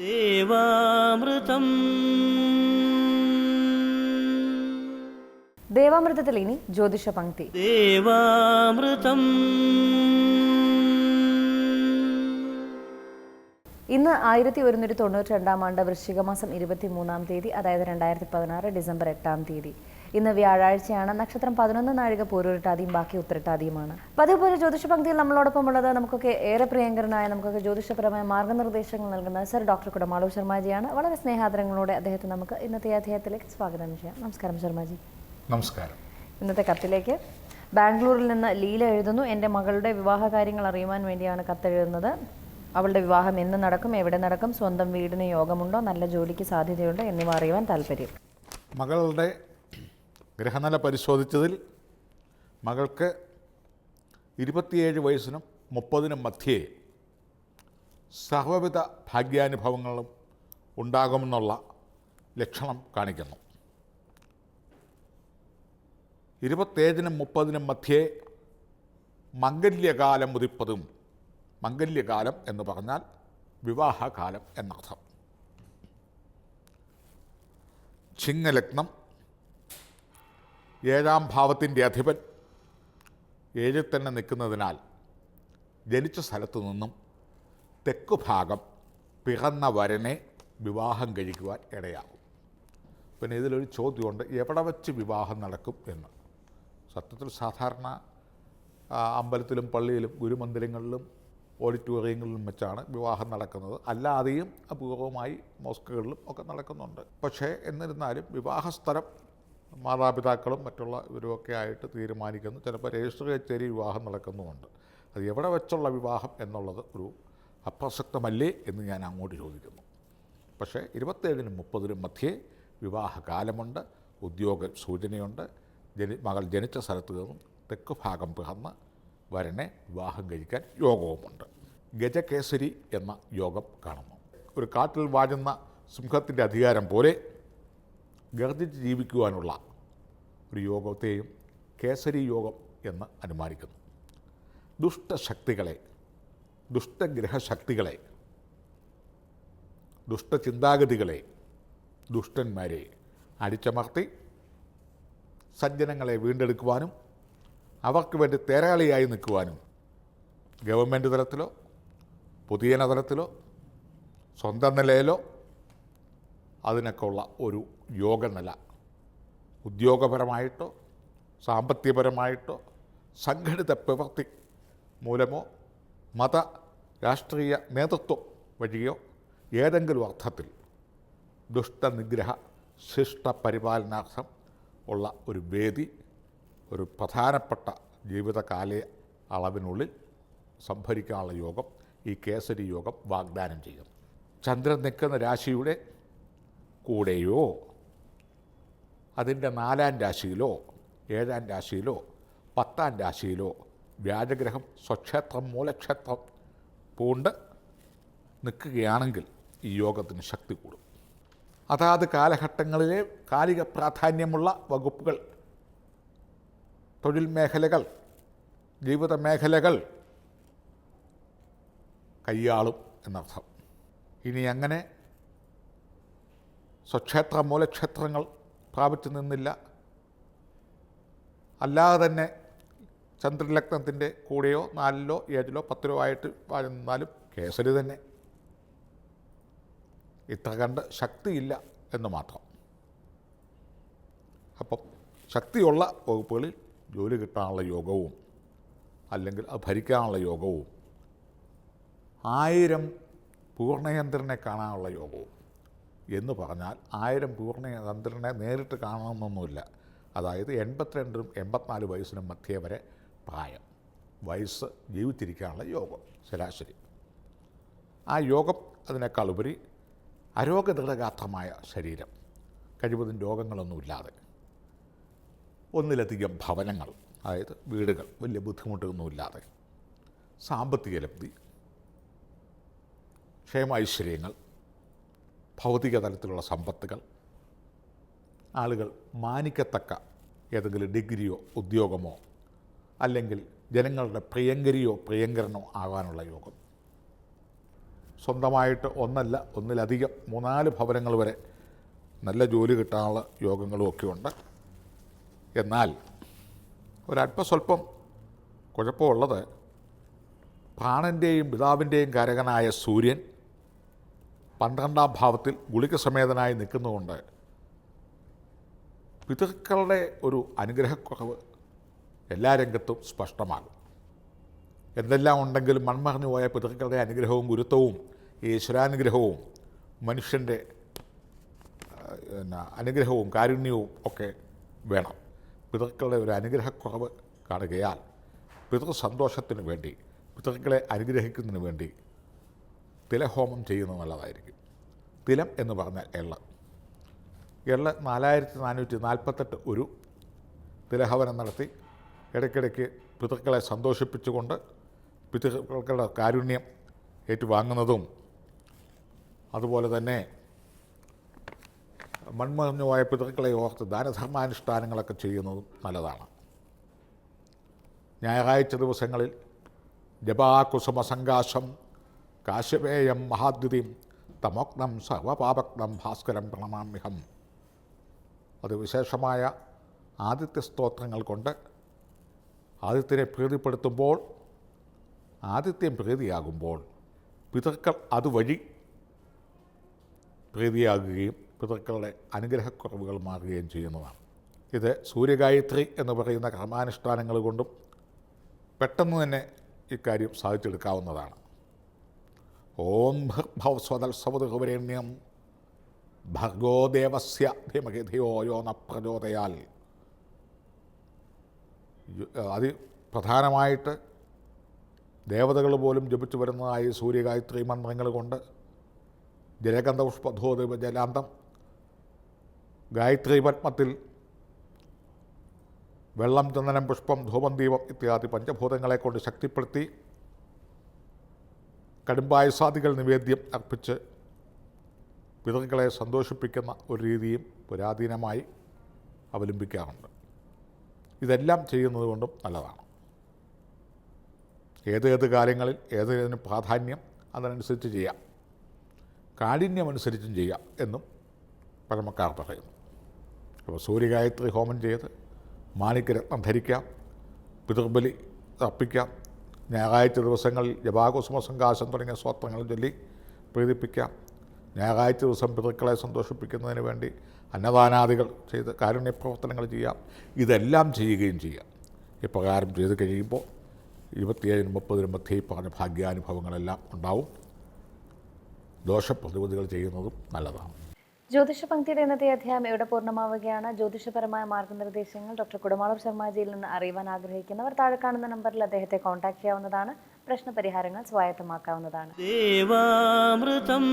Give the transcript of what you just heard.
ദേവാമൃതം. ദേവാമൃതത്തിൽ ഇനി ജ്യോതിഷ പങ്ക്തി. ദേവാമൃതം. ഇന്ന് 1192 വൃശ്ചിക മാസം 23-ാം തീയതി, അതായത് 2016 ഡിസംബർ 8-ാം തീയതി. ഇന്ന് വ്യാഴാഴ്ചയാണ്. നക്ഷത്രം 11 നാഴിക പൂരുരുട്ടാതിയും ബാക്കി ഉത്തരട്ടാതിയുമാണ്. പതിവുപോലെ ജ്യോതിഷ പങ്ക്തിയിൽ നമ്മളോടൊപ്പം ഉള്ളത് നമുക്കൊക്കെ ഏറെ പ്രിയങ്കരനായ, നമുക്കൊക്കെ ജ്യോതിഷപരമായ മാർഗ്ഗനിർദ്ദേശങ്ങൾ നൽകുന്ന സർ ഡോക്ടർ കുടമാളൂർ ശർമാജിയാണ്. വളരെ സ്നേഹാദരങ്ങളോടെ അദ്ദേഹത്തെ നമുക്ക് ഇന്നത്തെ അധ്യായത്തിലേക്ക് സ്വാഗതം ചെയ്യാം. നമസ്കാരം ശർമാജി. നമസ്കാരം. ഇന്നത്തെ കത്തിലേക്ക് ബാംഗ്ലൂരിൽ നിന്ന് ലീല എഴുതുന്നു. എൻ്റെ മകളുടെ വിവാഹ കാര്യങ്ങൾ അറിയുവാൻ വേണ്ടിയാണ് കത്തെഴുതുന്നത്. അവളുടെ വിവാഹം എന്ന് നടക്കും, എവിടെ നടക്കും, സ്വന്തം വീടിന് യോഗമുണ്ടോ, നല്ല ജോലിക്ക് സാധ്യതയുണ്ടോ എന്നിവ അറിയുവാൻ താല്പര്യം. മകളുടെ ഗ്രഹനില പരിശോധിച്ചതിൽ മകൾക്ക് 27 വയസ്സിനും 30-നും മധ്യേ സർവ്വവിധ ഭാഗ്യാനുഭവങ്ങളും ഉണ്ടാകുമെന്നുള്ള ലക്ഷണം കാണിക്കുന്നു. 27-നും 30-നും മധ്യേ മംഗല്യകാലം ഉദിപ്പതും. മംഗല്യകാലം എന്ന് പറഞ്ഞാൽ വിവാഹകാലം എന്നർത്ഥം. ചിങ്ങലഗ്നം, 7-ാം ഭാവത്തിൻ്റെ അധിപൻ 7-ൽ തന്നെ നിൽക്കുന്നതിനാൽ ജനിച്ച സ്ഥലത്തു നിന്നും തെക്കു ഭാഗം പിറന്ന വരനെ വിവാഹം കഴിക്കുവാൻ ഇടയാകും. പിന്നെ ഇതിലൊരു ചോദ്യമുണ്ട്, എവിടെ വച്ച് വിവാഹം നടക്കും എന്ന്. സത്യത്തിൽ സാധാരണ അമ്പലത്തിലും പള്ളിയിലും ഗുരുമന്ദിരങ്ങളിലും ഓഡിറ്റോറിയങ്ങളിലും വെച്ചാണ് വിവാഹം നടക്കുന്നത്. അല്ലാതെയും അപൂർവമായി മോസ്കുകളിലും ഒക്കെ നടക്കുന്നുണ്ട്. പക്ഷേ എന്നിരുന്നാലും വിവാഹസ്ഥലം മാതാപിതാക്കളും മറ്റുള്ള ഇവരുമൊക്കെ ആയിട്ട് തീരുമാനിക്കുന്നു. ചിലപ്പോൾ രജിസ്റ്റർ കച്ചേരി വിവാഹം നടക്കുന്നുമുണ്ട്. അത് എവിടെ വെച്ചുള്ള വിവാഹം എന്നുള്ളത് ഒരു അപ്രസക്തമല്ലേ എന്ന് ഞാൻ അങ്ങോട്ട് ചോദിക്കുന്നു. പക്ഷേ 27-നും 30-നും മധ്യേ വിവാഹകാലമുണ്ട്, ഉദ്യോഗ സൂചനയുണ്ട്. മകൾ ജനിച്ച സ്ഥലത്ത് നിന്നും തെക്ക് ഭാഗം പിറന്ന് വരനെ വിവാഹം കഴിക്കാൻ യോഗവുമുണ്ട്. ഗജകേസരി എന്ന യോഗം കാണുന്നു. ഒരു കാട്ടിൽ വാഴുന്ന സിംഹത്തിൻ്റെ അധികാരം പോലെ ഗർജിച്ച് ജീവിക്കുവാനുള്ള ഒരു യോഗത്തെയും കേസരി യോഗം എന്ന് അനുമാനിക്കുന്നു. ദുഷ്ടശക്തികളെ, ദുഷ്ടഗ്രഹശക്തികളെ, ദുഷ്ടചിന്താഗതികളെ, ദുഷ്ടന്മാരെ അടിച്ചമർത്തി സജ്ജനങ്ങളെ വീണ്ടെടുക്കുവാനും അവർക്ക് വേണ്ടി തേരാളിയായി നിൽക്കുവാനും ഗവൺമെൻറ് തലത്തിലോ പൊതുജന തലത്തിലോ സ്വന്തം നിലയിലോ അതിനൊക്കെ ഉള്ള ഒരു യോഗനില ഉദ്യോഗപരമായിട്ടോ സാമ്പത്തികപരമായിട്ടോ സംഘടിത പ്രവൃത്തി മൂലമോ മത രാഷ്ട്രീയ നേതൃത്വം വഴിയോ ഏതെങ്കിലും അർത്ഥത്തിൽ ദുഷ്ടനിഗ്രഹ ശിഷ്ട പരിപാലനാർത്ഥം ഉള്ള ഒരു വേദി ഒരു പ്രധാനപ്പെട്ട ജീവിതകാല അളവിനുള്ളിൽ സംഭരിക്കാനുള്ള യോഗം ഈ കേസരി യോഗം വാഗ്ദാനം ചെയ്യുന്നു. ചന്ദ്രൻ നിൽക്കുന്ന രാശിയുടെ കൂടെയോ അതിൻ്റെ 4-ാം രാശിയിലോ 7-ാം രാശിയിലോ 10-ാം രാശിയിലോ വ്യാജഗ്രഹം സ്വക്ഷേത്രം മൂലക്ഷേത്രം പൂണ്ട് നിൽക്കുകയാണെങ്കിൽ ഈ യോഗത്തിന് ശക്തി കൂടും. അതാത് കാലഘട്ടങ്ങളിലെ കാലിക പ്രാധാന്യമുള്ള വകുപ്പുകൾ, തൊഴിൽ മേഖലകൾ, ജീവിത മേഖലകൾ കയ്യാളും എന്നർത്ഥം. ഇനി അങ്ങനെ സ്വക്ഷേത്ര മൂലക്ഷേത്രങ്ങൾ പ്രാപിച്ചു നിന്നില്ല, അല്ലാതെ തന്നെ ചന്ദ്രലഗ്നത്തിൻ്റെ കൂടെയോ 4-ലോ 7-ലോ 10-ലോ ആയിട്ട് നിന്നാലും കേസരി തന്നെ. ഇത്ര കണ്ട് ശക്തിയില്ല എന്ന് മാത്രം. അപ്പം ശക്തിയുള്ള വകുപ്പുകളിൽ ജോലി കിട്ടാനുള്ള യോഗവും അല്ലെങ്കിൽ അത് ഭരിക്കാനുള്ള യോഗവും 1000 പൂർണ്ണചന്ദ്രനെ കാണാനുള്ള യോഗവും എന്ന് പറഞ്ഞാൽ 1000 പൂർണ്ണചന്ദ്രനെ നേരിട്ട് കാണണമെന്നൊന്നുമില്ല. അതായത് 82-നും 84 വയസ്സിനും മധ്യേ വരെ പ്രായം, വയസ്സ്, ജീവിച്ചിരിക്കാനുള്ള യോഗം ശരാശരി. ആ യോഗം അതിനേക്കാൾ ഉപരി അരോഗദൃഢഗാത്രമായ ശരീരം, കഴിവതും രോഗങ്ങളൊന്നുമില്ലാതെ, ഒന്നിലധികം ഭവനങ്ങൾ, അതായത് വീടുകൾ, വലിയ ബുദ്ധിമുട്ടൊന്നുമില്ലാതെ, സാമ്പത്തിക ലബ്ധി, ക്ഷേമൈശ്വര്യങ്ങൾ, ഭൗതിക തലത്തിലുള്ള സമ്പത്തുകൾ, ആളുകൾ മാനിക്കത്തക്ക ഏതെങ്കിലും ഡിഗ്രിയോ ഉദ്യോഗമോ അല്ലെങ്കിൽ ജനങ്ങളുടെ പ്രിയങ്കരിയോ പ്രിയങ്കരനോ ആകാനുള്ള യോഗം. സ്വന്തമായിട്ട് ഒന്നല്ല ഒന്നിലധികം 3-4 ഭവനങ്ങൾ വരെ നല്ല ജോലി കിട്ടാനുള്ള യോഗങ്ങളും ഒക്കെ ഉണ്ട്. എന്നാൽ ഒരല്പസ്വല്പം കുഴപ്പമുള്ളത് പ്രാണൻ്റെയും പിതാവിൻ്റെയും കാരകനായ സൂര്യൻ 12ാം ഭാവത്തിൽ ഗുളിക സമേതനായി നിൽക്കുന്നതുകൊണ്ട് പിതൃക്കളുടെ ഒരു അനുഗ്രഹക്കുറവ് എല്ലാ രംഗത്തും സ്പഷ്ടമാകും. എന്തെല്ലാം ഉണ്ടെങ്കിലും മൺമറഞ്ഞു പോയ പിതൃക്കളുടെ അനുഗ്രഹവും ഗുരുത്വവും ഈശ്വരാനുഗ്രഹവും മനുഷ്യൻ്റെ അനുഗ്രഹവും കാരുണ്യവും ഒക്കെ വേണം. പിതൃക്കളുടെ ഒരു അനുഗ്രഹക്കുറവ് കാണുകയാൽ പിതൃസന്തോഷത്തിന് വേണ്ടി, പിതൃക്കളെ അനുഗ്രഹിക്കുന്നതിന് വേണ്ടി തിലഹോമം ചെയ്യുന്നത് നല്ലതായിരിക്കും. തിലം എന്ന് പറഞ്ഞാൽ എള്ള്. 4448 ഒരു തിലഹവനം നടത്തി ഇടയ്ക്കിടയ്ക്ക് പിതൃക്കളെ സന്തോഷിപ്പിച്ചുകൊണ്ട് പിതൃക്കളുടെ കാരുണ്യം ഏറ്റുവാങ്ങുന്നതും അതുപോലെ തന്നെ മൺമറഞ്ഞുപോയ പിതൃക്കളെ ഓർത്ത് ദാനധർമാനുഷ്ഠാനങ്ങളൊക്കെ ചെയ്യുന്നതും നല്ലതാണ്. ഞായറാഴ്ച ദിവസങ്ങളിൽ ജപാകുസുമസങ്കാശം കാശ്യപേയം മഹാദ്യുതിം തമോഗ്നം സർവപാപഗ്നം ഭാസ്കരം പ്രണമാമ്യഹം. അത് വിശേഷമായ ആദിത്യ സ്തോത്രങ്ങൾ കൊണ്ട് ആദിത്യനെ പ്രീതിപ്പെടുത്തുമ്പോൾ, ആദിത്യം പ്രീതിയാകുമ്പോൾ പിതൃക്കൾ അതുവഴി പ്രീതിയാകുകയും പിതൃക്കളുടെ അനുഗ്രഹക്കുറവുകൾ മാറുകയും ചെയ്യുന്നതാണ്. ഇത് സൂര്യഗായത്രി എന്ന് പറയുന്ന കർമാനുഷ്ഠാനങ്ങൾ കൊണ്ടും പെട്ടെന്ന് തന്നെ ഇക്കാര്യം സാധിച്ചെടുക്കാവുന്നതാണ്. ഓം ഭർഭവസ്വതൽസവതുവരേണ്യം ഭർഗോ ദേവസ്യ ധീമഹി യോ ന പ്രചോദയാൽ. പ്രധാനമായിട്ട് ദേവതകൾ പോലും ജപിച്ചു വരുന്നതായി സൂര്യഗായത്രി മന്ത്രങ്ങൾ കൊണ്ട് ജലഗന്ധപുഷ്പധോദേവ ജലാന്തം, ഗായത്രി പത്മത്തിൽ വെള്ളം, ചന്ദനം, പുഷ്പം, ധൂപം, ദീപം ഇത്യാദി പഞ്ചഭൂതങ്ങളെ കൊണ്ട് ശക്തിപ്പെടുത്തി കടുംബായുസാദികൾ നിവേദ്യം അർപ്പിച്ച് പിതൃക്കളെ സന്തോഷിപ്പിക്കുന്ന ഒരു രീതിയും പുരാതനമായി അവലംബിക്കാറുണ്ട്. ഇതെല്ലാം ചെയ്യുന്നത് കൊണ്ടും നല്ലതാണ്. ഏതേത് കാര്യങ്ങളിൽ ഏതേതിന് പ്രാധാന്യം അതിനനുസരിച്ച് ചെയ്യാം, കാഠിന്യമനുസരിച്ചും ചെയ്യാം എന്നും പഴമക്കാർ പറയുന്നു. അപ്പോൾ സൂര്യഗായത്രി ഹോമം ചെയ്ത് മാണിക്യരത്നം ധരിക്കാം, പിതൃബലി അർപ്പിക്കാം, ഞായറാഴ്ച ദിവസങ്ങളിൽ ജപാകുസുമസങ്കാശം തുടങ്ങിയ സ്തോത്രങ്ങൾ ചൊല്ലി പ്രീതിപ്പിക്കാം, ഞായറാഴ്ച ദിവസം പിതൃക്കളെ സന്തോഷിപ്പിക്കുന്നതിന് വേണ്ടി അന്നദാനാദികൾ ചെയ്ത് കാരുണ്യപ്രവർത്തനങ്ങൾ ചെയ്യാം. ഇതെല്ലാം ചെയ്യുകയും ചെയ്യാം. ഇപ്രകാരം ചെയ്ത് കഴിയുമ്പോൾ 27-നും 30-നും മധ്യേ പറഞ്ഞ ഭാഗ്യാനുഭവങ്ങളെല്ലാം ഉണ്ടാവും. ദോഷപ്രതിവിധികൾ ചെയ്യുന്നതും നല്ലതാണ്. ജ്യോതിഷ പങ്ക്തിയുടെ ഇന്നത്തെ അധ്യായം ഇവിടെ പൂർണ്ണമാവുകയാണ്. ജ്യോതിഷപരമായ മാർഗ്ഗനിർദ്ദേശങ്ങൾ ഡോക്ടർ കുടമാളൂർ ശർമാജിയിൽ നിന്ന് അറിയുവാൻ ആഗ്രഹിക്കുന്നവർ താഴെ കാണുന്ന നമ്പറിൽ അദ്ദേഹത്തെ കോൺടാക്ട് ചെയ്യാവുന്നതാണ്. പ്രശ്നപരിഹാരങ്ങൾ സ്വായത്തമാക്കാവുന്നതാണ്. ദേവാമൃതം